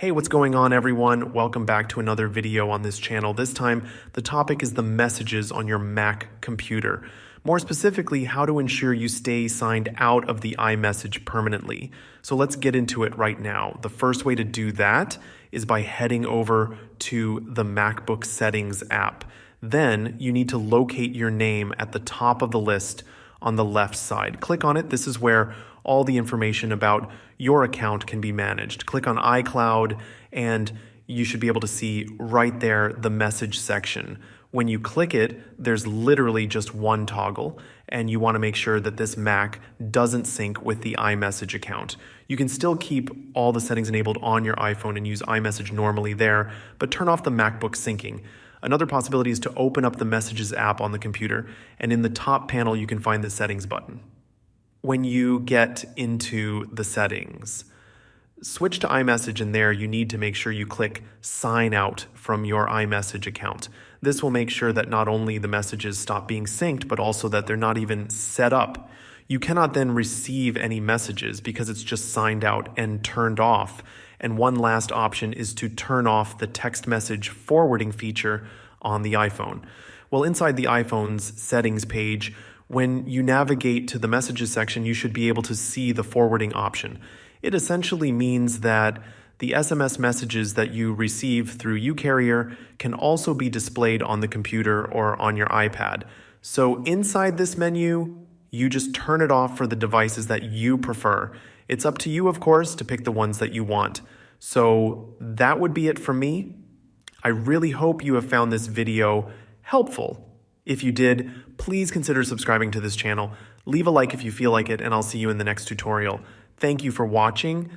Hey, what's going on everyone? Welcome back to another video on this channel. This time, the topic is the messages on your Mac computer. More specifically, how to ensure you stay signed out of the iMessage permanently. So let's get into it right now. The first way to do that is by heading over to the MacBook Settings app. Then you need to locate your name at the top of the list on the left side. Click on it. This is where all the information about your account can be managed. Click on iCloud and you should be able to see right there the message section. When you click it, there's literally just one toggle, and you want to make sure that this Mac doesn't sync with the iMessage account. You can still keep all the settings enabled on your iPhone and use iMessage normally there, but turn off the MacBook syncing. Another possibility is to open up the Messages app on the computer, and in the top panel you can find the Settings button. When you get into the settings, switch to iMessage, and there you need to make sure you click Sign Out from your iMessage account. This will make sure that not only the messages stop being synced, but also that they're not even set up. You cannot then receive any messages because it's just signed out and turned off. And one last option is to turn off the text message forwarding feature on the iPhone. Well, inside the iPhone's settings page, when you navigate to the messages section, you should be able to see the forwarding option. It essentially means that the SMS messages that you receive through Ucarrier can also be displayed on the computer or on your iPad. So inside this menu, you just turn it off for the devices that you prefer. It's up to you, of course, to pick the ones that you want. So that would be it from me. I really hope you have found this video helpful. If you did, please consider subscribing to this channel. Leave a like if you feel like it, and I'll see you in the next tutorial. Thank you for watching.